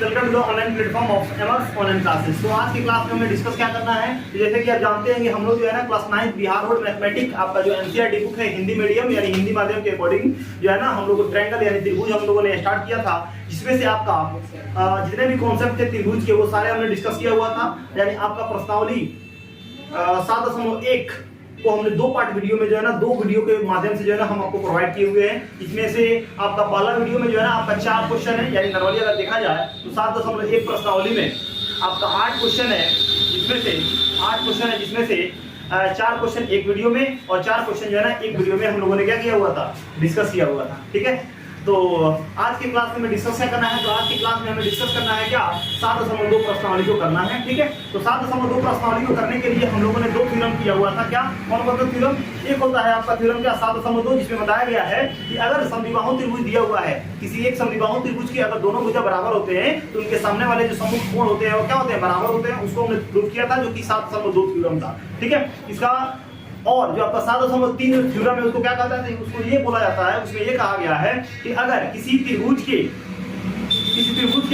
Welcome to the online platform of Emmers online classes. तो आज की क्लास में हमें डिस्कस क्या करना है, जैसे कि आप जानते हैं कि हम लोग जो है ना क्लास 9 बिहार बोर्ड मैथमेटिक्स आपका जो एनसीईआरटी बुक है हिंदी मीडियम यानी हिंदी माध्यम के अकॉर्डिंग जो है ना हम लोग ट्रायंगल यानी त्रिभुज हम लोगों ने स्टार्ट किया था, जिसमें से आपका जितने भी कॉन्सेप्ट थे त्रिभुज के वो सारे हमने डिस्कस किया हुआ था। यानी आपका प्रश्नावली 7.1 को हमने दो पार्ट वीडियो में जो है ना दो वीडियो के माध्यम से जो है ना हम आपको प्रोवाइड किए हुए हैं। इसमें से आपका पहला वीडियो में जो है ना आपका 4 क्वेश्चन है, यानी नॉर्मली अगर देखा जाए तो 7.1 प्रश्नावली में आपका 8 क्वेश्चन है, जिसमें से 8 क्वेश्चन है, जिसमें से 4 क्वेश्चन एक वीडियो में और 4 क्वेश्चन जो है ना एक वीडियो में हम लोगों ने क्या किया हुआ था, डिस्कस किया हुआ था। ठीक है, तो आज की क्लास में हमें डिस्कस क्या करना है, तो आज की क्लास में हमें डिस्कस करना है क्या 7.2 प्रश्नावली को करना है। ठीक है, तो 7.2 प्रश्नावली को करने के लिए हम लोगों ने दो थ्योरम किया हुआ था। क्या कौन कौन सा थ्योरम? एक होता है आपका थ्योरम क्या 7.2, जिसमें बताया गया है कि अगर समद्विबाहु त्रिभुज दिया हुआ है, किसी एक समद्विबाहु त्रिभुज के अगर दोनों भुजा बराबर होते हैं तो उनके सामने वाले जो सम्मुख कोण होते हैं वो क्या होते हैं, बराबर होते हैं। उसको हमने प्रूव किया था, जो कि 7.2 थ्योरम था। ठीक है, इसका और जो आपका 7.3 थ्योरम है उसको क्या कहता है, उसको ये बोला जाता है, उसमें ये कहा गया है कि अगर किसी त्रिभुज के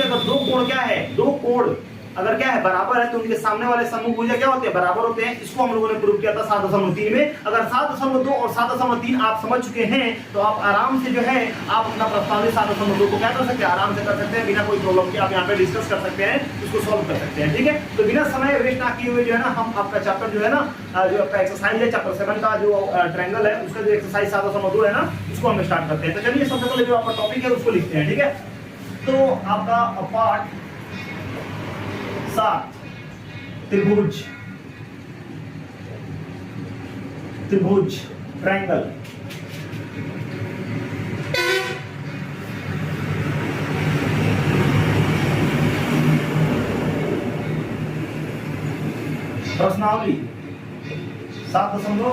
अगर दो कोण क्या है, दो कोण अगर क्या है बराबर है तो उनके सामने वाले समूह भुजा क्या होते हैं, बराबर होते हैं। इसको हम लोगों ने प्रूव किया था 7.3 में। अगर 7.2 और 7.3 आप समझ चुके हैं तो आप आराम से जो है आप अपना प्रश्नावली 7.2 को क्या कर सकते हैं, आराम से कर सकते हैं, बिना कोई प्रॉब्लम के आप यहाँ पे डिस्कस कर सकते हैं, उसको सॉल्व कर सकते हैं। ठीक है, तो बिना समय वेस्ट ना किए हुए जो है ना हम आपका चैप्टर जो है ना जो आपका एक्सरसाइज है चैप्टर 7 का जो ट्रायंगल है उसका जो एक्सरसाइज 7.2 है ना उसको हम स्टार्ट करते हैं। तो चलिए सबसे पहले जो आपका टॉपिक है उसको लिखते हैं। ठीक है, तो आपका पार्ट 7 त्रिभुज ट्रायंगल। प्रश्नावली 7.2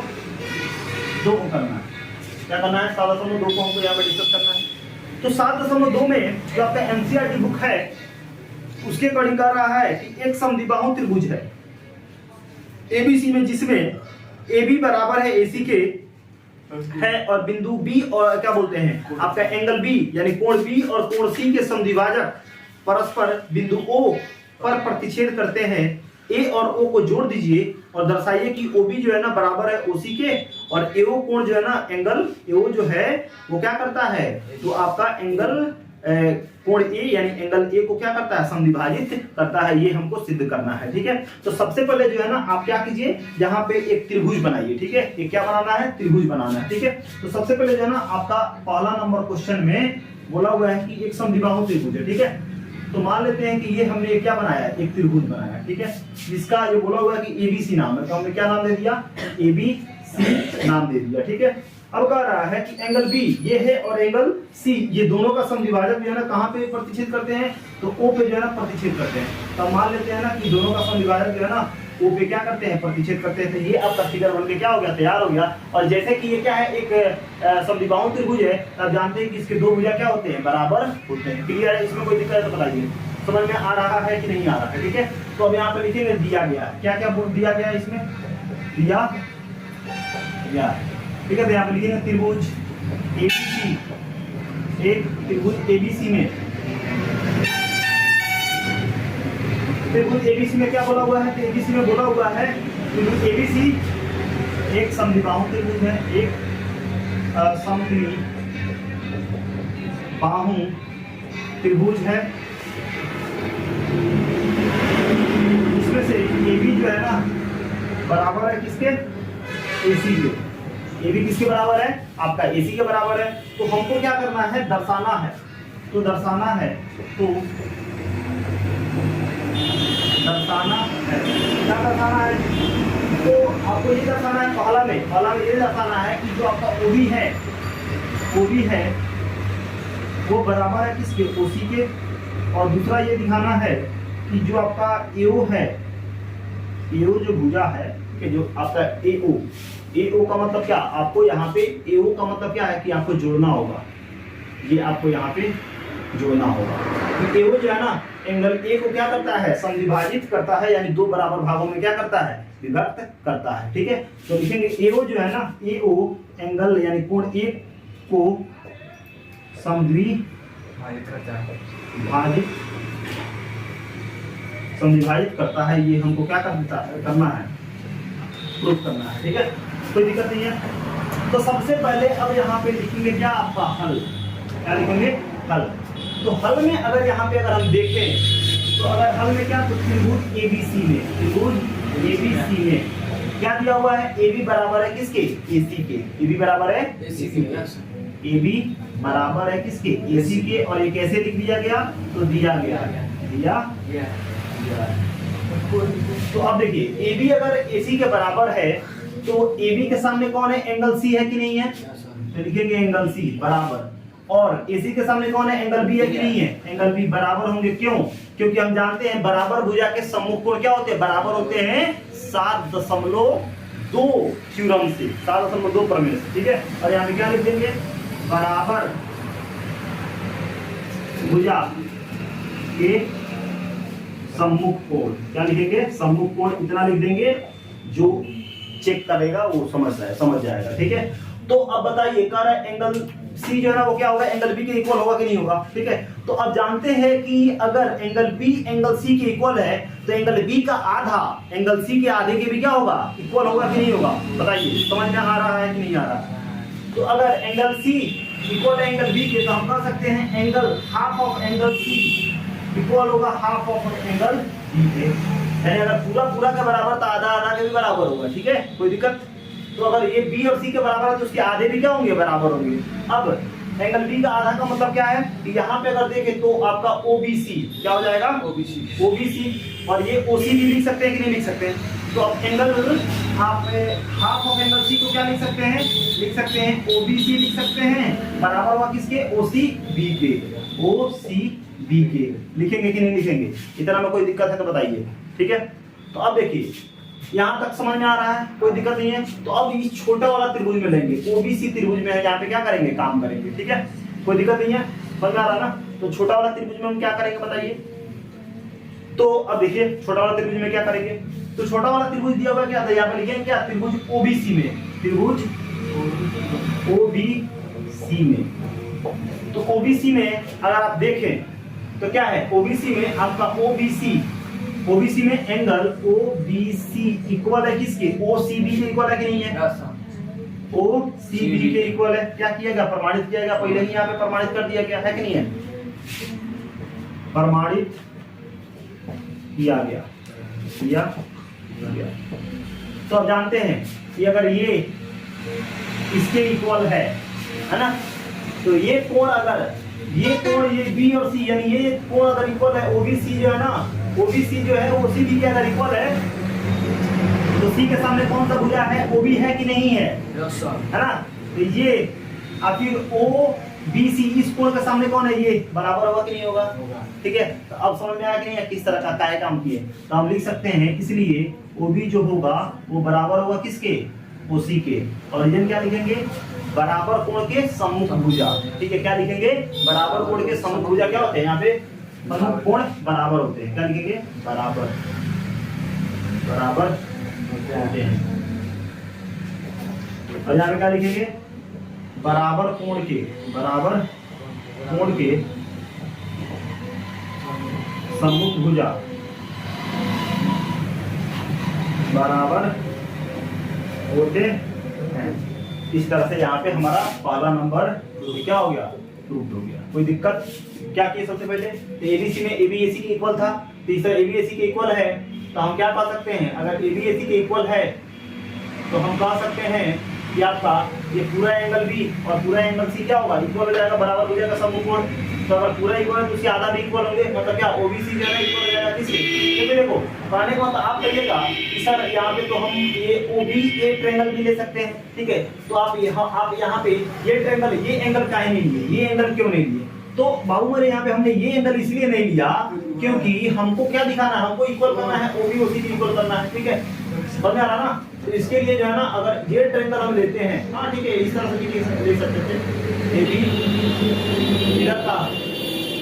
को करना है। क्या करना है, 7.2 को हमको यहाँ पे डिस्कस करना है। तो 7.2 में जो आपका एनसीईआरटी बुक है उसके अकॉर्डिंग कह रहा है कि एक समद्विबाहु त्रिभुज है एबीसी में, जिसमें AB बराबर है AC के है और बिंदु B और क्या बोलते हैं आपका एंगल B यानी कोण B और कोण C के समद्विभाजक परस्पर बिंदु O पर प्रतिच्छेद करते हैं। A और O को जोड़ दीजिए और दर्शाइए कि OB जो है ना बराबर है OC के और AO कोण जो है ना एंगल AO जो है वो क्या करता है, तो आपका एंगल कोण A यानी एंगल A को क्या करता है, समद्विभाजित करता है। ये हमको सिद्ध करना है। ठीक है, तो सबसे पहले जो है ना आप क्या कीजिए, यहाँ पे एक त्रिभुज बनाइए। ठीक है, ये क्या बनाना है, त्रिभुज बनाना है। ठीक है, तो सबसे पहले जो है ना आपका पहला नंबर क्वेश्चन में बोला हुआ है कि एक समद्विबाहु त्रिभुज है। ठीक है, तो मान लेते हैं कि ये हमने क्या बनाया है, एक त्रिभुज बनाया। ठीक है, जिसका ये बोला हुआ है कि ABC नाम है, तो हमने क्या नाम दे दिया, ABC नाम दे दिया। ठीक है, अब कह रहा है कि एंगल B ये है और एंगल C ये दोनों का समद्विभाजक जो है ना कहाँ पे प्रतिच्छेद करते हैं, तो O पे जो है ना प्रतिच्छेद करते हैं। तो मान लेते हैं ना कि दोनों का समद्विभाजक जो है ना O पे क्या करते हैं, प्रतिच्छेद करते हैं। तो ये आपका फिगर बन के क्या हो गया, तैयार हो गया। और जैसे कि ये क्या है, एक समद्विबाहु त्रिभुज है, आप जानते हैं कि इसके दो भुजा क्या होते हैं, बराबर होते हैं। क्लियर है, इसमें कोई दिक्कत है तो बताइए, समझ में आ रहा है कि नहीं आ रहा है। ठीक है, तो अब यहाँ पे लिखेंगे दिया गया है, क्या क्या दिया गया है, इसमें दिया गया। ठीक है, तो यहाँ पे लिखेंगे त्रिभुज ABC, एक त्रिभुज ABC में, त्रिभुज ABC में क्या बोला हुआ है, तो ABC में बोला हुआ है त्रिभुज ABC एक समद्विबाहु त्रिभुज है, एक समद्विबाहु त्रिभुज है, इसमें से AB जो है ना बराबर है किसके, AC के। AB किसके बराबर है, आपका AC के बराबर है। तो हमको क्या करना है, दर्शाना है, तो दर्शाना है, तो दर्शाना है, क्या दर्शाना है, तो आपको ये दर्शाना है, पहला में ये दर्शाना है कि जो आपका OB है वो बराबर है किसके, OC के। और दूसरा ये दिखाना है कि जो आपका AO है, AO जो भुजा है कि जो आपका AO का मतलब क्या, आपको यहाँ पे AO का मतलब क्या है कि आपको जोड़ना होगा, ये आपको यहाँ पे जोड़ना होगा। तो AO जो है ना एंगल A को क्या करता है, समद्विभाजित करता है, यानी दो बराबर भागों में क्या करता है, विभक्त करता है। ठीक है, तो लिखेंगे AO जो है ना, AO एंगल यानी कोण A को समद्विभाजित समविभाजित करता है, ये हमको क्या करना है, प्रूफ करना है। ठीक है, कोई दिक्कत नहीं है। तो सबसे पहले अब यहाँ पे लिखेंगे क्या, आपका हल। क्या लिखेंगे, हल। तो हल में अगर यहाँ पे अगर हम देखें तो अगर हल में क्या, तो त्रिभुज एबीसी में, त्रिभुज एबीसी में क्या दिया हुआ है, AB बराबर है किसके, AC के। AB बराबर है AC के, AB बराबर है किसके, AC के। और ये कैसे लिख दिया गया, तो दिया गया। तो अब देखिए AB अगर AC के बराबर है तो AB के सामने कौन है, एंगल C है कि नहीं है, तो लिखेंगे एंगल C बराबर। और AC के सामने कौन है, एंगल B है कि नहीं है, एंगल B बराबर होंगे। क्यों, क्योंकि हम जानते हैं बराबर भुजा के सम्मुख कोण क्या होते हैं, बराबर होते हैं 7.2 थ्योरम से, 7.2 प्रमेय से। ठीक है, और यहाँ पे क्या लिख देंगे, बराबर भुजा के सम्मुख कोण, क्या लिखेंगे, सम्मुख कोण इतना लिख देंगे, जो चेक करेगा वो समझ जाएगा। ठीक है, तो अब बताइए, कह रहा है एंगल C जो है ना वो क्या होगा, एंगल B के इक्वल होगा कि नहीं होगा। ठीक है, तो अब जानते हैं कि अगर एंगल B एंगल C के इक्वल है तो एंगल B का आधा एंगल C के आधे के भी क्या होगा, इक्वल होगा कि नहीं होगा, बताइए, समझ में आ रहा है कि नहीं आ रहा है। तो अगर एंगल C इक्वल है एंगल B के, तो हम कह सकते हैं angle half of angle C equal होगा हाफ ऑफ एंगल B के। यानी अगर पूरा का बराबर तो आधा के भी बराबर होगा। ठीक है, कोई दिक्कत। तो अगर ये B और C के बराबर है तो उसके आधे भी क्या होंगे, बराबर होंगे। अब एंगल B का आधा का मतलब क्या है कि यहाँ पे अगर देखें तो आपका OBC क्या हो जाएगा, OBC। और ये OC भी लिख सकते हैं कि नहीं लिख सकते हैं, तो अब angle half of angle C को क्या लिख सकते हैं, OBC लिख सकते हैं, बराबर हुआ किसके, OCB के, OCB के। लिखेंगे कि नहीं लिखेंगे, इतना में कोई दिक्कत है तो बताइए। ठीक है, तो अब देखिए यहाँ तक समझ में आ रहा है, कोई दिक्कत नहीं है। तो अब इस छोटा वाला त्रिभुज में लेंगे, OBC त्रिभुज में है, यहाँ पे क्या करेंगे, काम करेंगे। ठीक है, कोई दिक्कत नहीं है, समझ में आ रहा है ना। तो छोटा वाला त्रिभुज में हम क्या करेंगे बताइए। तो अब देखिए छोटा वाला त्रिभुज में क्या करेंगे, तो छोटा वाला त्रिभुज दिया हुआ क्या था, यहाँ पे लिखेंगे क्या, त्रिभुज OBC में, त्रिभुज OBC में। तो OBC में अगर आप देखें तो क्या है, OBC में आपका OBC में एंगल OBC इक्वल है किसके, OCB के इक्वल है कि नहीं है, OCB के इक्वल है। क्या किया गया, प्रमाणित किया गया, पहले ही यहाँ पे प्रमाणित कर दिया गया है कि नहीं है, प्रमाणित किया गया। तो अब जानते हैं कि अगर ये इसके इक्वल है ना, तो ये कोण अगर ये B और C यानी ये कोण अगर इक्वल है, OBC जो है ना, OBC जो है OCB के अगर इक्वल है तो C के सामने कौन सा भुजा है, OB है कि नहीं है, है ना। तो ये आखिर OBC इस कोण के सामने कौन है, ये बराबर होगा कि नहीं होगा। ठीक है, तो अब समझ में आया कि नहीं, किस तरह का काय काम किए। तो हम लिख सकते हैं, इसलिए OB जो होगा वो बराबर होगा किसके, OC के। और रीजन क्या लिखेंगे, बराबर कोण के सम्मुख भुजा। ठीक है, क्या लिखेंगे, बराबर कोण के सम्मुख भुजा क्या होते हैं, यहाँ पे सम्मुख कोण बराबर होते हैं। क्या लिखेंगे, बराबर होते हैं। और यहाँ पे क्या लिखेंगे, बराबर कोण के सम्मुख भुजा बराबर होते हैं। इस तरह से यहाँ पे हमारा पहला नंबर क्या हो गया, प्रूफ हो गया। कोई दिक्कत, क्या किए सबसे पहले, तो ABC में AB AC के इक्वल था, तीसरा AB AC के इक्वल है, तो हम क्या पा सकते हैं, अगर AB AC के इक्वल है तो हम कह सकते हैं कि आपका ये पूरा एंगल B और पूरा एंगल C क्या होगा, इक्वल हो जाएगा, बराबर हो जाएगा सम्मुख कोण। तो अगर पूरा इक्वल है तो उसके आधा भी इक्वल होंगे, मतलब क्या OBC जो है इक्वल हो जाएगा किसके। तो देखो कहने का मतलब आप कहिएगा कि सर यहाँ पे तो हम ये OBA ट्रायंगल भी ले सकते हैं। ठीक है, तो आप यहाँ पे ये ट्रायंगल, ये एंगल काहे नहीं लिए, ये एंगल क्यों नहीं लिए, तो बाबू मेरे यहाँ पे हमने ये एंगल इसलिए नहीं लिया क्योंकि हमको क्या दिखाना है, हमको इक्वल करना है, OB OC की इक्वल करना है। ठीक है, समझ में आ रहा ना। तो इसके लिए जो है ना, अगर ये ट्रायंगल हम लेते हैं, हाँ ठीक है, इस तरह से भी ले सकते थे, इधर का,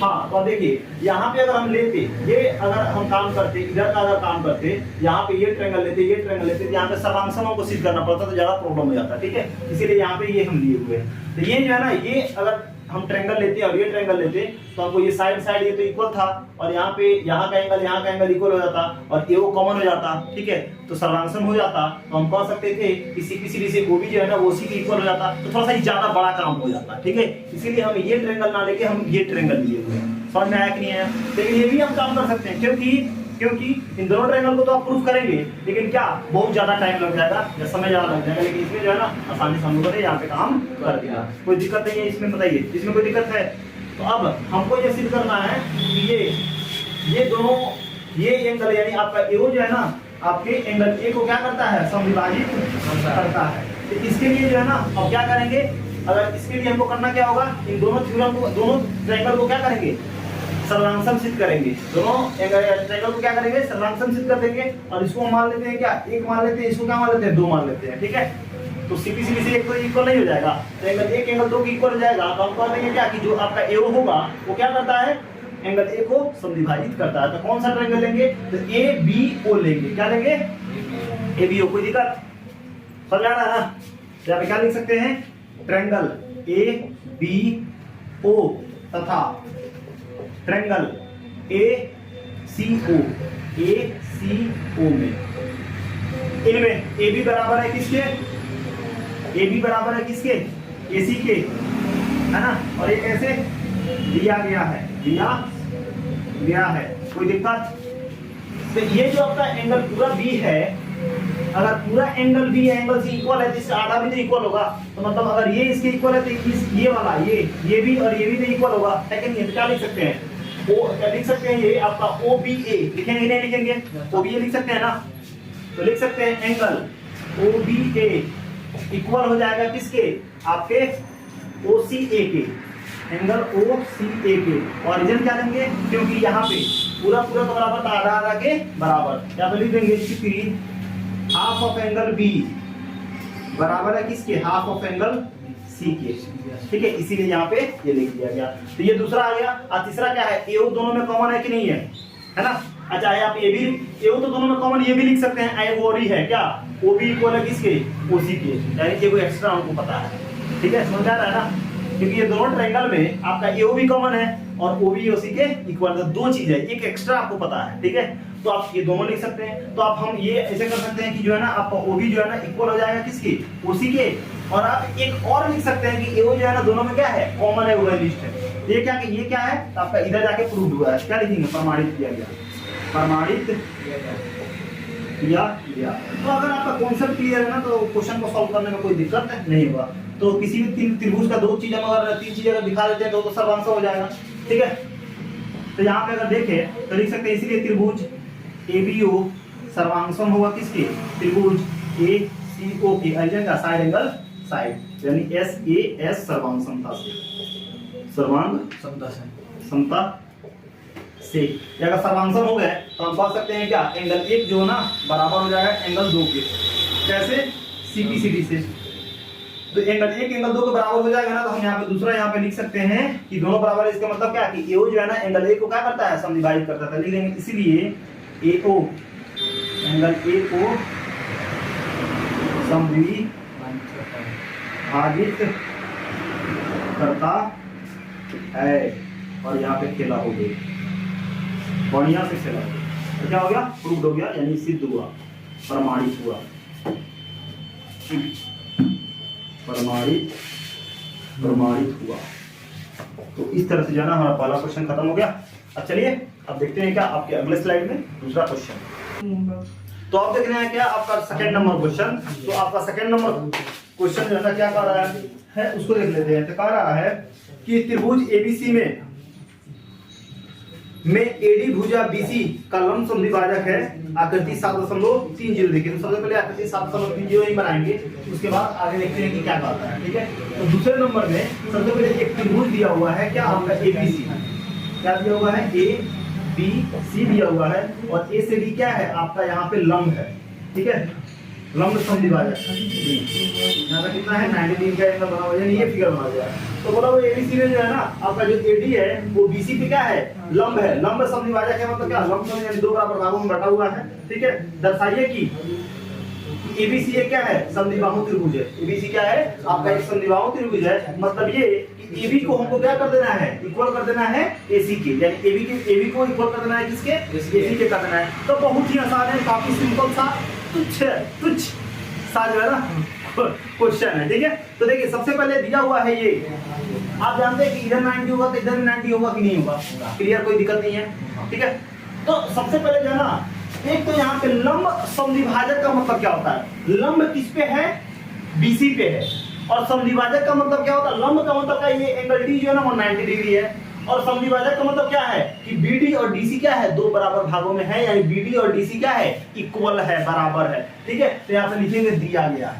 हाँ। तो अब देखिए यहाँ पे अगर हम लेते, ये अगर हम काम करते, इधर का अगर काम करते, यहाँ पे ये ट्रायंगल लेते, तो यहाँ पे सर्वांशों को सिद्ध करना पड़ता तो ज्यादा प्रॉब्लम हो जाता। ठीक है, इसीलिए यहाँ पे ये हम लिए हुए हैं। तो ये जो है ना, ये अगर हम ट्रायंगल लेते और ये ट्रायंगल लेते तो हमको ये साइड साइड ये तो इक्वल था और यहाँ पे यहाँ का एंगल इक्वल हो जाता और ये वो कॉमन हो जाता, ठीक है, तो सर्वांगसम हो जाता। तो हम कह सकते थे कि CP/CD से OB जो है ना वो उसी के इक्वल हो जाता, तो थोड़ा सा ज्यादा बड़ा काम हो जाता, ठीक है। इसीलिए हम ये ट्रायंगल ना लेके हम ये ट्रायंगल लिए हुए हैं। समझ में आया कि नहीं आया? लेकिन ये भी हम काम कर सकते हैं क्योंकि इन दोनों ट्रायंगल को तो आप प्रूफ करेंगे, लेकिन क्या बहुत ज्यादा टाइम लग जाएगा या समय ज्यादा लग जाएगा, लेकिन इसमें जो है ना आसानी से हम लोगों ने यहाँ पे काम कर दिया। कोई दिक्कत नहीं है इसमें, बताइए इसमें कोई दिक्कत है? तो अब हमको ये सिद्ध करना है कि ये दोनों ये एंगल यानी आपका एओ जो है ना आपके एंगल ए को क्या करता है, समविभाजित करता है। तो इसके लिए जो है ना अब क्या करेंगे, अगर इसके लिए हमको करना क्या होगा, इन दोनों थ्योरम को, दोनों ट्रायंगल को क्या करेंगे, सर्वांगसम सिद्ध करेंगे। दोनों ट्रायंगल को क्या करेंगे, सर्वांगसम सिद्ध कर देंगे। और इसको हम मान लेते हैं क्या, एक मान लेते हैं, इसको क्या मान लेते हैं, दो मान लेते हैं, ठीक है। तो CP/CD से एक तो इक्वल नहीं हो जाएगा, एंगल एक एंगल दो की इक्वल हो जाएगा। तो हम कह देंगे क्या कि जो आपका एओ होगा वो क्या करता है, एंगल ए को समद्विभाजित करता है। तो कौन सा ट्रायंगल लेंगे, तो ABO लेंगे। क्या लेंगे, ABO। कोई दिक्कत, समझ आ रहा है ना? तो यहाँ पे क्या लिख सकते हैं, ट्रायंगल ABO तथा ट्रायंगल ACO में, इनमें AB बराबर है किसके, AB बराबर है किसके, AC के, है ना। और ये कैसे दिया गया है, कोई दिक्कत? तो ये जो आपका एंगल पूरा B है, अगर पूरा एंगल B एंगल से इक्वल है तो इसका आधा भी तो इक्वल होगा। तो मतलब अगर ये इसके इक्वल है तो ये वाला ये भी और ये भी तो इक्वल होगा, है कि नहीं? तो क्या लिख सकते हैं, क्या लिख सकते हैं, ये आपका OBA लिखेंगे, नहीं लिखेंगे, OBA लिख सकते हैं ना। तो लिख सकते हैं एंगल OBA इक्वल हो जाएगा किसके, आपके OCA के, एंगल OCA के। ऑरिजिन क्या लेंगे, क्योंकि यहाँ पे पूरा तो बराबर था, आधा आधा के बराबर। यहाँ पे लिख देंगे कि हाफ ऑफ एंगल B बराबर है किसके, हाफ ऑफ एंगल C के, ठीक है। इसीलिए यहाँ पे ये लिख दिया गया। तो ये दूसरा आ गया। और तीसरा क्या है, AO दोनों में कॉमन है कि नहीं है ना? अच्छा आप AO तो दोनों में कॉमन, ये भी लिख सकते हैं, AO है क्या, OB इक्वल है किसके, OC के, यानी ये कोई एक्स्ट्रा हमको पता है, ठीक है। समझ आ रहा है ना? क्योंकि ये दोनों ट्रायंगल में आपका AO भी कॉमन है और OB OC के इक्वल है, दो चीज है, एक एक्स्ट्रा आपको पता है, ठीक है। तो आप ये दोनों लिख सकते हैं। तो आप हम ये ऐसे कर सकते हैं कि जो है ना आपका OB जो है ना इक्वल हो जाएगा किसके, OC के। और आप एक और लिख सकते हैं कि AO जो है ना दोनों में क्या है, कॉमन है, वो लिस्ट है। ये क्या है, तो आपका इधर जाके प्रूव हुआ है। क्या लिखेंगे, प्रमाणित किया गया, प्रमाणित किया गया। तो अगर आपका कॉन्सेप्ट क्लियर है ना तो क्वेश्चन को सॉल्व करने में कोई दिक्कत नहीं होगा। तो किसी भी तीन त्रिभुज का दो चीज अगर तीन चीजें अगर दिखा देते हैं तो सर्वांश हो जाएगा, ठीक है। तो यहाँ पे अगर देखें तो लिख सकते हैं, इसीलिए त्रिभुज ABO सर्वांशम होगा किसके, त्रिभुज ACO के अर्जन का साइड एंगल साइड, यानी SAS सर्वांगसमता से, सर्वांग समता से। अगर सर्वांशम हो गए तो हम कह सकते हैं क्या, एंगल एक जो ना बराबर हो जाएगा एंगल दो के। कैसे, CP/CD से। तो एंगल एक एंगल दो के बराबर हो जाएगा ना, तो हम यहाँ पे दूसरा यहाँ पे लिख सकते हैं कि दोनों बराबर है। इसका मतलब क्या कि AO जो है ना एंगल एक को क्या करता है, समविभाजित करता है, लिख देंगे। इसीलिए AO एंगल A को समविभाजित करता है। और यहाँ पे खेला हो गया, बढ़िया से खेला हो गया। तो क्या हो गया, प्रूव्ड हो गया, यानी सिद्ध हुआ, प्रमाणित हुआ, प्रमाणित हुआ। तो इस तरह से जाना हमारा पहला क्वेश्चन खत्म हो गया। अब चलिए अब देखते हैं क्या आपके अगले स्लाइड में दूसरा क्वेश्चन। तो आप देख रहे हैं क्या आपका सेकंड नंबर क्वेश्चन। तो आपका सेकंड नंबर क्वेश्चन जैसा क्या कह रहा है उसको देख लेते हैं। तो कह रहा है कि त्रिभुज ABC में AD भुजा BC का लंब समद्विभाजक है, आकृति 7.30। देखिए तो सबसे पहले आकृति 7.30 ही बनाएंगे, उसके बाद आगे देखते हैं कि क्या कहता है, ठीक है। तो दूसरे नंबर में सबसे पहले एक त्रिभुज दिया हुआ है, क्या आपका ABC, क्या दिया हुआ है, ABC दिया हुआ है, और A से B क्या है आपका यहाँ पे लंब है, ठीक है, लंब समद्विभाजक। यहाँ पे कितना है, 90 डिग्री का एंगल बना हुआ है, ये फिगर बना हुआ है। तो बोला वो ABC में जो है ना आपका जो AD है वो BC पे क्या है, लंब है, लंब समद्विभाजक है, मतलब क्या, लंब यानी दो बराबर भागों में बटा हुआ है, ठीक है। दर्शाइए कि एबीसी ये क्या है, समद्विबाहु त्रिभुज है। एबीसी क्या है आपका एक समद्विबाहु त्रिभुज है। मतलब ये कि एबी को हमको क्या कर देना है, इक्वल कर देना है एसी के, यानी एबी को इक्वल कर देना है किसके, एसी के कर देना है। तो बहुत ही आसान है, काफी सिंपल सा तुच्छ सा जो है ना क्वेश्चन है, ठीक है। तो देखिए सबसे पहले दिया हुआ है ये, आप जानते हैं कि इधर 90 होगा तो इधर 90 होगा कि नहीं होगा, क्लियर, कोई दिक्कत नहीं है, ठीक है। तो सबसे पहले जो है ना, एक तो यहाँ पे लंब समद्विभाजक का मतलब क्या होता है, लंब किस पे है, बीसी पे है, और समद्विभाजक का मतलब क्या होता है, लंब का मतलब क्या, ये एंगल डी जो है ना वो 90 डिग्री है, और समद्विभाजक का मतलब क्या है कि बीडी और डीसी क्या है, दो बराबर भागों में है, यानी बीडी और डीसी क्या है, इक्वल है, बराबर है, ठीक है। तो यहाँ पे लिखेंगे दिया गया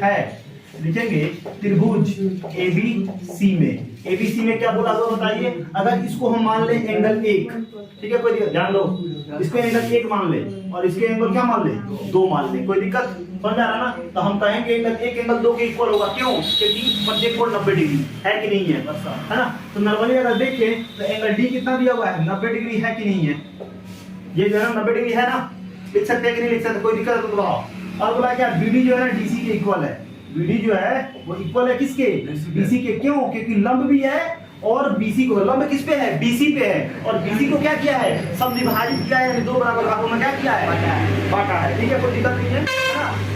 है, लिखेंगे त्रिभुज एबीसी में क्या बोला हुआ बताइए। अगर इसको हम मान ले एंगल 1, ठीक है, कोई दिक्कत, ध्यान दो, इसको एंगल 1 मान ले और इसके एंगल क्या मान ले, 2 मान ले, कोई दिक्कत, समझ आ रहा ना। तो हम कहेंगे एंगल 1 एंगल 2 के इक्वल होगा, क्यों, क्योंकि प्रत्येक कोण 90 डिग्री है कि नहीं है, है ना। तो नॉर्मली अगर देखें तो एंगल डी कितना दिया हुआ है, 90 डिग्री है कि नहीं है, ये जो है 90 डिग्री है ना, लिख सकते हैं कि नहीं लिख सकते, कोई दिक्कत है तो बताओ। और बोला क्या, बीडी जो है ना डीसी के इक्वल है, बीडी जो है वो इक्वल है किसके, बीसी के, क्यों, क्योंकि लंब भी है और बीसी को, लंब किस पे है, बीसी पे है, और बीसी को क्या किया है, समद्विभाजित किया है, यानी दो बराबर भागों में क्या किया है, बांटा है, ठीक है, कोई दिक्कत नहीं है ना।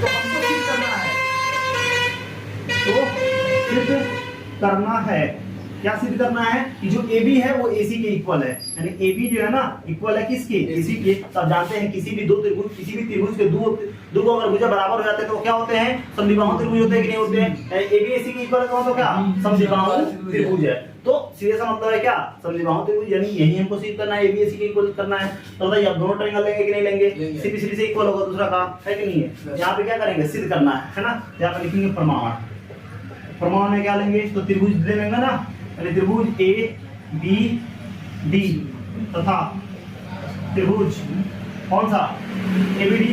तो हमको सिद्ध करना है, तो सिद्ध करना है, क्या सिद्ध करना है कि जो AB है वो AC के इक्वल है, यानी AB जो है ना इक्वल है किसके, AC के। तब जानते हैं किसी भी त्रिभुज के दो अगर भुजा बराबर हो जाते हैं तो क्या होते हैं, समद्विबाहु त्रिभुज होते हैं कि नहीं होते हैं। AB AC के इक्वल है तो क्या, समद्विबाहु त्रिभुज है। तो सीधे सा मतलब है क्या, समद्विबाहु त्रिभुज, यानी यही हमको सिद्ध करना है, AB AC के इक्वल करना है। तो बताइए आप दोनों ट्रायंगल लेंगे कि नहीं लेंगे, CB से इक्वल होगा, दूसरा का है कि नहीं है। यहाँ पे क्या करेंगे, सिद्ध करना है ना। यहाँ पे लिखेंगे प्रमाण में क्या लेंगे, तो त्रिभुज ले लेंगे ना, त्रिभुज ABD तथा त्रिभुज कौन सा, ABD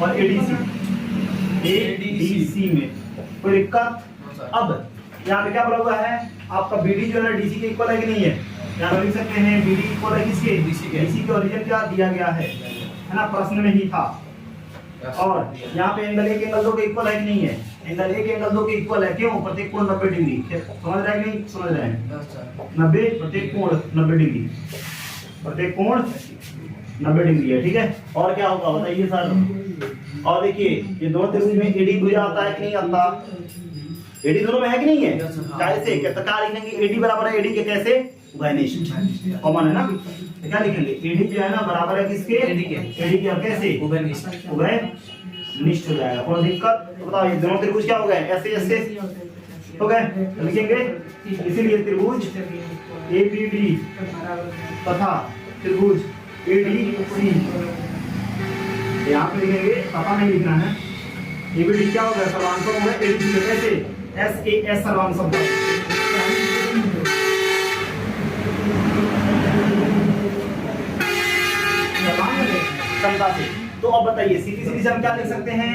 और ADC में, कोई दिक्कत। अब यहाँ पे क्या बोला हुआ है, आपका BD जो है ना DC के इक्वल है कि नहीं है, यहाँ पे लिख सकते हैं BD इक्वल है किसके, DC के ओरिजिन क्या दिया गया है ना, प्रश्न में ही था। और यहाँ पे एंगल 1 एंगल 2 के इक्वल है कि नहीं है, एंगल 1 एंगल 2 के इक्वल है, क्यों, प्रत्येक कोण 90 डिग्री, समझ रहे हैं कि नहीं समझ रहे हैं, 90 प्रत्येक कोण 90 डिग्री, प्रत्येक कोण 90 डिग्री है, ठीक है। और क्या होगा बताइए सर, और देखिए ये दोनों त्रिभुज में AD भुजा आता है कि नहीं आता, AD दोनों में है कि नहीं है, कैसे, क्या लिखेंगे, AD बराबर है AD के कैसे, उभयनिष्ठ, कॉमन है ना, क्या लिखेंगे, AD जो है ना बराबर है किसके, AD के, और कैसे, उभयनिष्ठ हो जाएगा, कोई दिक्कत। तो बताओ ये दोनों त्रिभुज क्या हो गए, ऐसे हो गए, तो लिखेंगे इसीलिए त्रिभुज ABD तथा त्रिभुज ADC, यहाँ पे लिखेंगे, पता नहीं लिखना है, ABD क्या हो गया, सर्वांशम हो गया, ADC के कैसे, SAS सर्वांशम, क्षमता से। तो अब बताइए सीधी से हम क्या लिख सकते हैं,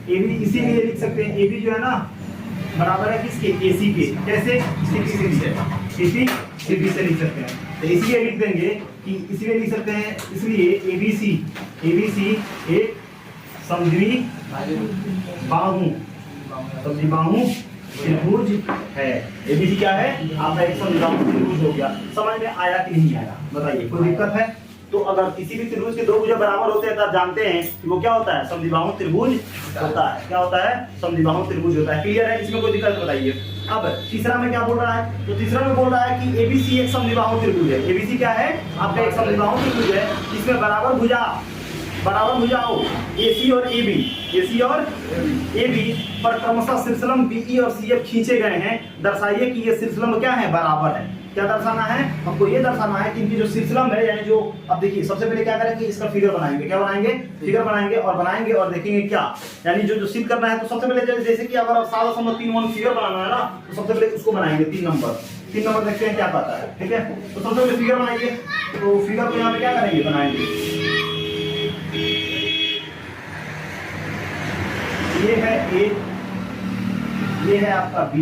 AB इसीलिए लिख सकते हैं, AB जो है ना बराबर है किसके, AC के, कैसे, सीधी से लिख सकते हैं। तो इसलिए लिख देंगे कि इसलिए लिख सकते हैं, इसलिए ABC एक समद्विबाहु त्रिभुज है। ABC क्या है आपका, एक समद्विबाहु त्रिभुज हो गया। समझ में आया कि नहीं आया बताइए, कोई दिक्कत है। तो अगर किसी भी त्रिभुज के दो भुजा बराबर होते हैं तो आप जानते हैं कि वो क्या होता है, समद्विबाहु त्रिभुज होता है। क्या होता है, समद्विबाहु त्रिभुज होता है, क्लियर है, इसमें कोई दिक्कत बताइए। अब तीसरा में क्या बोल रहा है, तो तीसरा में बोल रहा है कि ABC एक समद्विबाहु त्रिभुज है। ABC क्या है आपका, एक समद्विबाहु त्रिभुज है, इसमें बराबर भुजा हो AC और AB पर क्रमशः शीर्षलंब BE और CF खींचे गए हैं। दर्शाइए कि ये शीर्षलंब क्या है, बराबर है। क्या दर्शाना है हमको, ये दर्शाना है कि इनकी जो शीर्षलंब है, यानी जो, अब देखिए सबसे पहले क्या करेंगे, इसका फिगर बनाएंगे, क्या बनाएंगे, फिगर बनाएंगे और देखेंगे क्या, यानी जो सिद्ध करना है। तो सबसे पहले जैसे कि अगर 7.3 फिगर बनाना है ना, तो सबसे पहले उसको बनाएंगे 3 नंबर देखते हैं क्या पता है, ठीक है। तो सबसे पहले फिगर बनाइए, तो फिगर को यहाँ पे क्या करेंगे, बनाएंगे, ये है A, ये है आपका B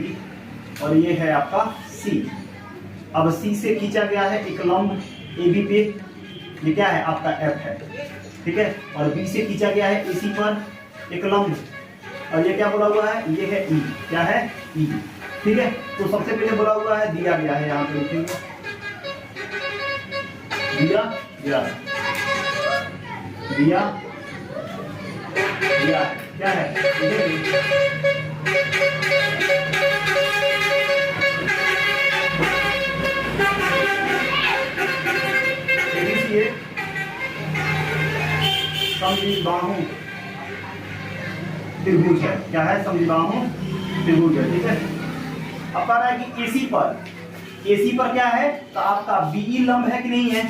और ये है आपका C। अब C से खींचा गया है एक लंब AB पे, ये क्या है आपका F है, ठीक है, और बी से खींचा गया है एसी पर एक लंब, और ये क्या बोला हुआ है, ये है ई, क्या है ई, ठीक है। तो सबसे पहले बोला हुआ है, दिया गया है, यहाँ पे लिखेंगे दिया गया, दिया गया क्या है, समद्विबाहु त्रिभुज है, क्या है, समद्विबाहु त्रिभुज है, ठीक है। अब कह रहा है कि एसी पर क्या है, तो आपका बीई लंब है कि नहीं है,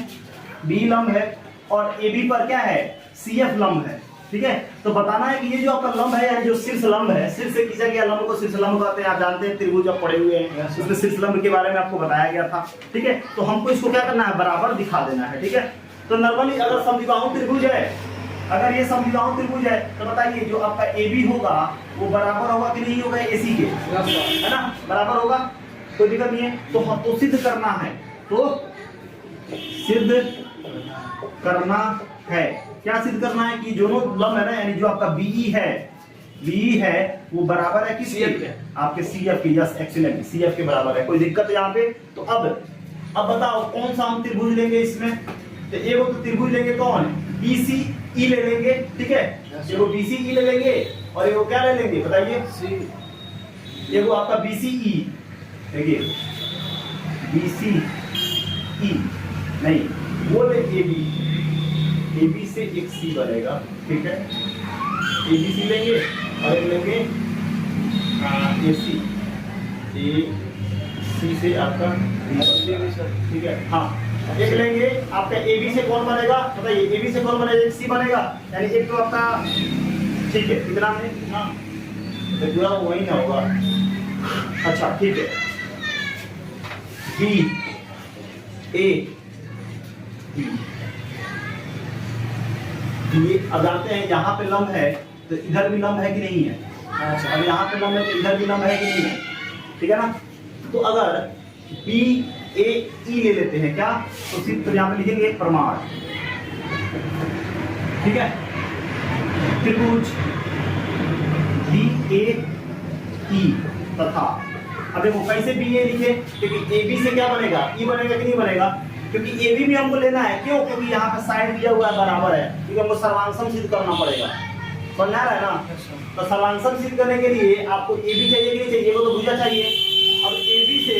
बी लंब है, और एबी पर क्या है, सीएफ लंब है, ठीक है। तो बताना है कि ये जो आपका लंब है, यानी जो शीर्ष लंब है, शीर्ष से खींचा गया लंब को शीर्ष लंब कहते हैं, आप जानते हैं, त्रिभुज आप पढ़े हुए हैं, उसमें शीर्ष लंब के बारे में आपको बताया गया था, ठीक है। तो हमको इसको क्या करना है, बराबर दिखा देना है, ठीक है। तो नॉर्मली अगर समद्विबाहु त्रिभुज है, अगर ये समद्विबाहु त्रिभुज है, तो बताइए जो आपका AB होगा वो बराबर होगा कि नहीं होगा AC के, है ना, बराबर होगा, कोई दिक्कत नहीं है। तो हम तो सिद्ध करना है, तो सिद्ध करना है, क्या सिद्ध करना है कि दोनों लंब है ना, यानी जो आपका BE है वो बराबर है किसके, आपके CF के, यस एक्सीलेंट, CF के बराबर है, कोई दिक्कत यहाँ पे। तो अब बताओ कौन सा हम त्रिभुज लेंगे इसमें, तो एगो तो त्रिभुज लेंगे कौन, BCE ले लेंगे, ठीक है, एगो BCE ले लेंगे, और एगो क्या ले लेंगे बताइए, एगो आपका BCE, देखिए BCE नहीं, वो ले AB से एक C बनेगा, ठीक है, ABC लेंगे और एक लेंगे AC से आपका, ठीक है, हाँ, एक लेंगे आपका AB से कौन बनेगा, बताइए AB से कौन बनेगा, एक C बनेगा, यानी एक तो आपका, ठीक है, कितना है ना, तो पूरा वही ना होगा, अच्छा ठीक है, BA ये अब जानते हैं यहाँ पे लंब है तो इधर भी लंब है कि नहीं है, अच्छा, अब यहाँ पे लंब है तो इधर भी लंब है कि नहीं है, ठीक है ना। तो अगर BAE ले लेते हैं क्या, तो सिर्फ तो यहाँ पे लिखेंगे प्रमाण, ठीक है, त्रिभुज BAE तथा, अब देखो कैसे BA लिखे, क्योंकि AB से क्या बनेगा, E बनेगा कि नहीं बनेगा, क्योंकि AB भी हमको लेना है, क्यों, क्योंकि यहाँ पे साइड दिया हुआ है बराबर है, क्योंकि हमको सर्वांशम सिद्ध करना पड़ेगा, समझ आ रहा है ना। तो सर्वांशम सिद्ध करने के लिए आपको AB चाहिए कि नहीं चाहिए, वो तो भुजा चाहिए। अब AB से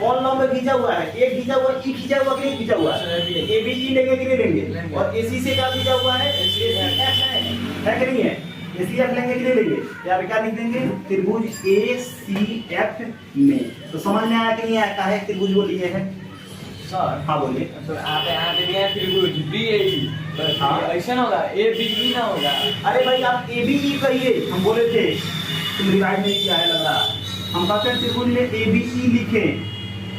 कौन लंब खींचा हुआ है, एक खींचा हुआ, E खींचा हुआ कि नहीं खींचा हुआ है, ABE लेंगे कि नहीं लेंगे, और AC से क्या खींचा हुआ है, ACF है कि नहीं है, ACF लेंगे कि नहीं लेंगे, यार क्या लिख देंगे, त्रिभुज ACF में। तो समझ में आया कि नहीं आया, काहे त्रिभुज वो लिए है सर, हाँ बोलिए, तो आप यहाँ पे दिया त्रिभुज BAE, हाँ ऐसा ना होगा, ABE ना होगा, अरे भाई आप ABE कहिए, हम बोले थे, तुम रिवाइज नहीं किया है लग रहा, हम कहते हैं त्रिभुज में ABE लिखे,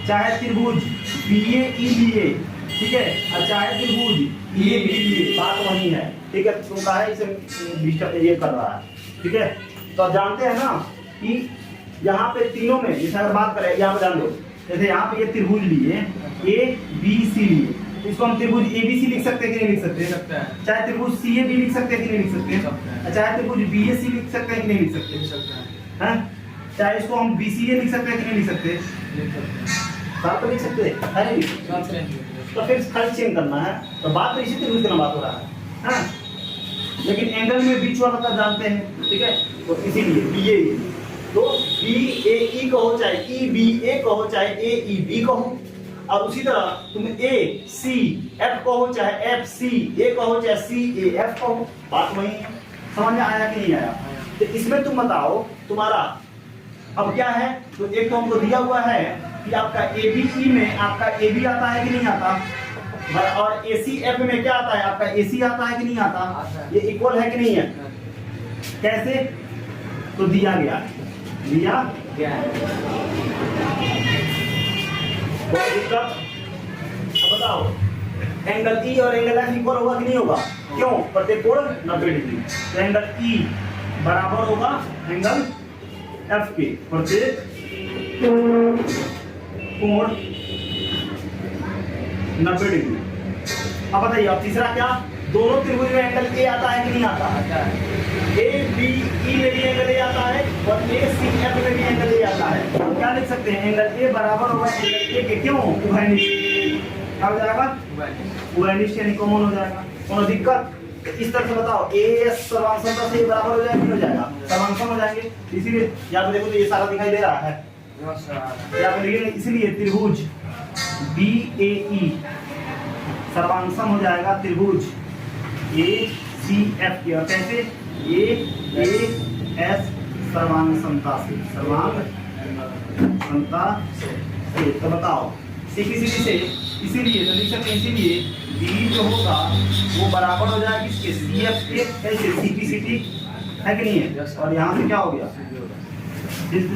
चाहे त्रिभुज BAE लिए, ठीक है, और चाहे त्रिभुज BAB लिए, बात वही है, ठीक है। तुम कहा है इसे डिस्टर्ब ये कर रहा है, ठीक है। तो आप जानते हैं ना कि यहाँ पे तीनों में, जैसे अगर बात करें, यहाँ पे जान दो, जैसे यहाँ पे ये त्रिभुज लिए ABC लिए, तो इसको हम त्रिभुज ABC लिख सकते हैं कि नहीं लिख सकते, चाहे त्रिभुज CAB लिख सकते हैं कि नहीं लिख सकते, चाहे त्रिभुज BAC लिख सकते हैं कि नहीं लिख सकते हैं, चाहे इसको हम BCA लिख सकते हैं कि नहीं लिख सकते, सब तो लिख सकते हैं, तो फिर खाली चेंज करना है, तो बात तो इसी त्रिभुज का बात हो रहा है, लेकिन एंगल में बीच वाला का जानते हैं, ठीक है, तो इसीलिए BAE, तो BAE कहो चाहे EBA कहो चाहे AEB कहो, और उसी तरह तुम ACF कहो चाहे FCA कहो चाहे CAF कहो, बात वही है, समझ में आया कि नहीं आया। तो इसमें तुम बताओ तुम्हारा अब क्या है, तो एक तो हमको दिया हुआ है कि आपका ABE में आपका AB आता है कि नहीं आता, और ACF में क्या आता है, आपका AC आता है कि नहीं आता, ये इक्वल है कि नहीं है, कैसे, तो दिया गया अब बताओ एंगल E और एंगल F इक्वल होगा कि नहीं होगा, क्यों, प्रत्येक कोण 90 डिग्री, तो एंगल E बराबर होगा एंगल F के, प्रत्येक कोण 90 डिग्री। अब बताइए, अब तीसरा क्या, दोनों त्रिभुज में एंगल ए आता है कि नहीं आता? आता है। ए बी ई में भी एंगल ए आता है और ए सी एफ में भी एंगल ए आता है। तो क्या लिख सकते हैं? एंगल ए बराबर होगा एंगल ए के, क्यों? उभयनिष्ठ। क्या हो जाएगा? उभयनिष्ठ यानी कॉमन हो जाएगा। कोनो दिक्कत? इस तरह से बताओ, ए एस सर्वांशता से बराबर हो जाएगा, नहीं हो जाएगा? सर्वांशम हो जाएंगे। इसीलिए यहाँ पे देखो तो ये सारा दिखाई दे रहा है, यहाँ पे लिखिए। इसलिए त्रिभुज बी ए ई सर्वांशम हो जाएगा त्रिभुज ए सी एफ के। और कैसे? ए एस सर्वांगसमता से, सर्वांगसमता से। तो बताओ सीपीसीटी से, इसीलिए तो लिख सकते हैं, इसीलिए बी जो होगा वो बराबर हो जाएगा किसके? सी एफ के। कैसे? सीपीसीटी है कि नहीं है? और यहाँ से क्या हो गया? सिद्ध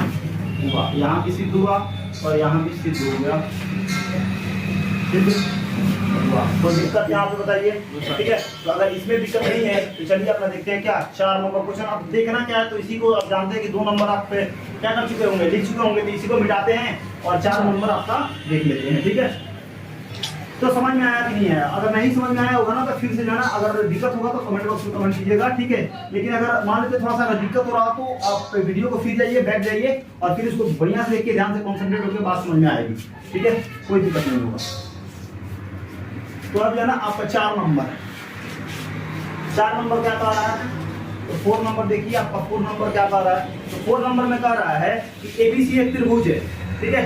हुआ। यहाँ भी सिद्ध हुआ और यहाँ भी सिद्ध हो गया, सिद्ध हुआ। तो दिक्कत यहाँ पे बताइए, ठीक है? तो अगर इसमें दिक्कत नहीं है तो चलिए अपना देखते हैं क्या 4 नंबर क्वेश्चन। अब देखना क्या है, तो इसी को आप जानते हैं कि 2 नंबर आप पे क्या कर चुके होंगे, लिख चुके होंगे, तो इसी को मिटाते हैं और 4 नंबर आपका देख लेते हैं, ठीक है? तो समझ में आया कि नहीं आया? अगर नहीं समझ में आया होगा ना तो फिर से जाना, अगर दिक्कत होगा तो कमेंट बॉक्स में कमेंट कीजिएगा, ठीक है? लेकिन अगर मान लेते थोड़ा सा अगर दिक्कत हो रहा तो आप वीडियो को फिर जाइए, बैक जाइए और फिर इसको बढ़िया से देख के ध्यान से कॉन्सेंट्रेट होकर बात समझ में आएगी, ठीक है? कोई दिक्कत नहीं होगा। तो अब जाना आपका 4 नंबर, 4 नंबर क्या कह रहा है? तो 4 नंबर देखिए आपका 4 नंबर क्या कह रहा है? तो 4 नंबर में कह रहा है कि एबीसी एक त्रिभुज है, ठीक है?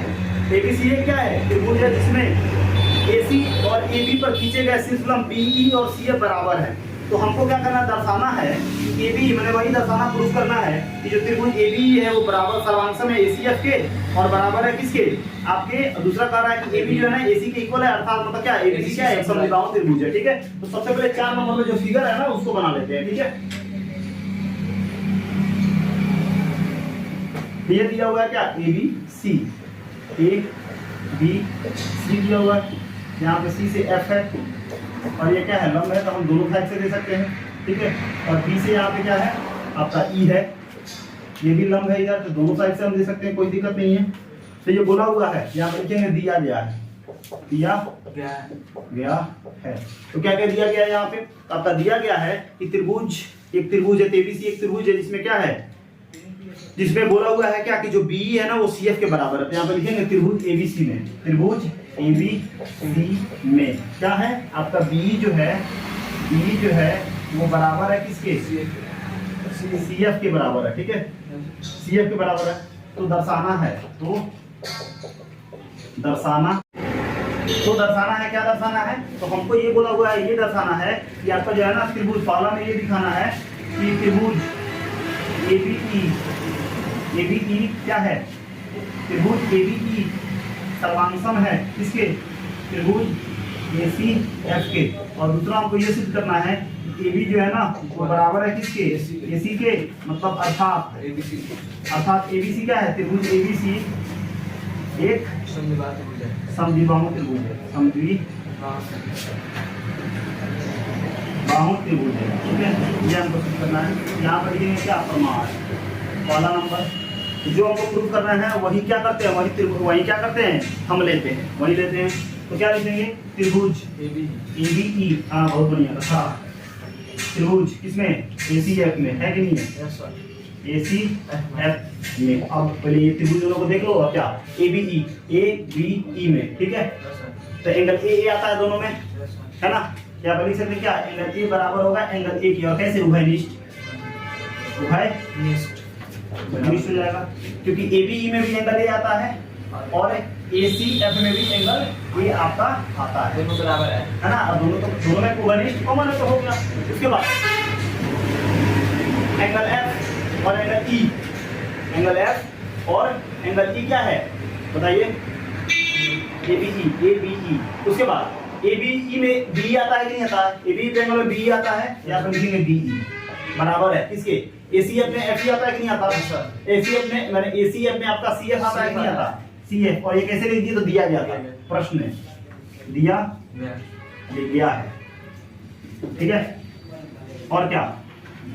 एबीसी एक क्या है? त्रिभुज है जिसमें AC और AB पर खींचे गए शीर्ष लंब BE और CF बराबर है। तो हमको क्या करना है? दर्शाना है कि AB, मैंने वही दर्शाना, प्रूफ करना है कि जो त्रिभुज ABE है वो बराबर सर्वांशम है ACF के और बराबर है किसके? आपके। दूसरा कह रहा है कि AB जो है ना AC के इक्वल है, अर्थात मतलब क्या? ABC क्या है? समद्विबाहु त्रिभुज है, ठीक है? तो सबसे पहले 4 नंबर में जो फिगर है ना उसको बना लेते हैं, ठीक है? ये दिया हुआ है क्या? ABC, A B C दिया हुआ है, यहाँ पे C से F है और ये क्या है? लंब है, तो हम दोनों साइड से दे सकते हैं, ठीक है? और B से यहाँ पे क्या है? आपका E है, ये भी लंब है इधर, तो दोनों साइड से हम दे सकते हैं, कोई दिक्कत नहीं है। तो ये बोला हुआ है, यहाँ पे लिखेंगे दिया गया है, दिया गया है। तो क्या क्या दिया गया है यहाँ पे? आपका दिया गया है कि त्रिभुज, एक त्रिभुज है, ABC एक त्रिभुज है जिसमें क्या है? जिसमें बोला हुआ है क्या कि जो BE है ना वो CF के बराबर है। तो यहाँ पे लिखेंगे त्रिभुज ABC में, त्रिभुज ABC में क्या है? आपका BE जो है वो बराबर है किसके? CF के बराबर है, ठीक है? CF के बराबर है। तो दर्शाना है, तो दर्शाना है, क्या दर्शाना है? तो हमको ये बोला हुआ है, ये दर्शाना है कि आपका जो है ना त्रिभुज पाला में ये दिखाना है कि त्रिभुज ABE क्या है? त्रिभुज ABE सर्वांशम है किसके? त्रिभुज ACF के। और दूसरा हमको ये सिद्ध करना है कि AB जो है ना वो बराबर है किसके? AC के, मतलब अर्थात ABC क्या है? त्रिभुज ABC एक समद्विबाहु त्रिभुज है, समद्विबाहु त्रिभुज है, ठीक है? ये हमको सिद्ध करना है। यहाँ पर लिखेंगे क्या? प्रमाण। पहला नंबर जो हमको प्रूफ करना है वही क्या करते हैं? वही क्या करते हैं? हम लेते हैं, वही लेते हैं। तो क्या लिखेंगे? त्रिभुज ABE, हाँ बहुत बढ़िया था। त्रिभुज किसमें? ACF में, है कि नहीं है? ACF में। अब पहले ये त्रिभुज दोनों को देख लो। अब क्या? ABE में, ठीक है? तो एंगल AA आता है दोनों में, है ना? क्या बनी सकते क्या? एंगल A बराबर होगा एंगल A की। और कैसे? उभयनिष्ठ, उभयनिष्ठ हो जाएगा, क्योंकि ABE में भी एंगल A आता है और ACF में भी एंगल A आपका आता है, दोनों बराबर है ना? और दोनों में उभयनिष्ठ कॉमन है तो हो गया। उसके बाद एंगल F और एंगल E, एंगल F और एंगल E क्या है बताइए? ABE। उसके बाद ABE में BE आता है कि नहीं आता है? ABE एंगल में BE आता है, यहाँ पर लिखेंगे BE बराबर है किसके? ACF में FE आता है कि नहीं आता? ACF में मैंने ACF में आपका CF आता है कि नहीं आता? CF। और ये कैसे लिख दिया? तो दिया गया था प्रश्न में, दिया गया है, ठीक है? और क्या?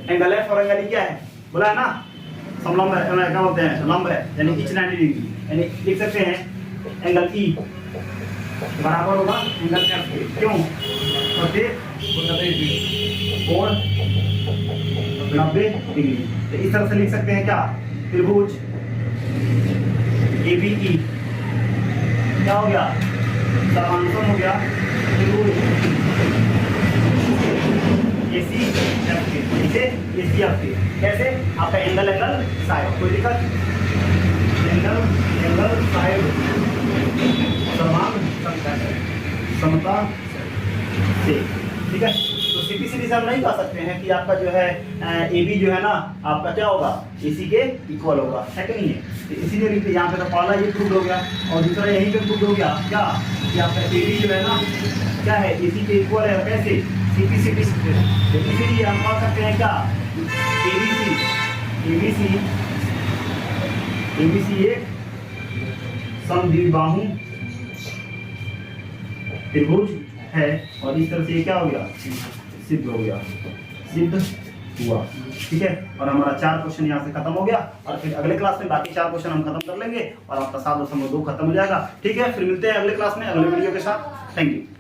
एंगल F और एंगल E क्या है? बोला है ना? समलंब है, क्या बोलते हैं? लंब है, यानी each 90 डिग्री, यानी लिख सकते हैं एंगल E बराबर होगा एंगल F के। क्यों? प्रत्येक कोण 90 डिग्री। तो इस तरह से लिख सकते हैं क्या, त्रिभुज ABE क्या हो गया, समांतर हो गया त्रिभुज ACFK, इसे ACFK कैसे, आपका एंगल साइड, कोई दिक्कत, एंगल साइड समान समता से, ठीक है। तो CPCD से हम नहीं कह सकते हैं कि आपका जो है AB जो है ना आपका क्या होगा, AC के इक्वल होगा, है कि नहीं है। तो इसीलिए लिखते यहाँ पे तो पहला ये प्रूव हो गया और दूसरा यहीं पे प्रूव हो गया क्या, कि आपका AB जो है ना क्या है, AC के इक्वल है, कैसे, CPCD से। तो इसीलिए हम कह सकते हैं क्या, ABC एक समद्विबाहु त्रिभुज है और इस तरह से ये क्या हो गया, सिद्ध हो गया, सिद्ध हुआ, ठीक है। और हमारा 4 क्वेश्चन यहाँ से खत्म हो गया और फिर अगले क्लास में बाकी 4 क्वेश्चन हम खत्म कर लेंगे और आपका 7.2 खत्म हो जाएगा, ठीक है। फिर मिलते हैं अगले क्लास में अगले वीडियो के साथ। Thank you.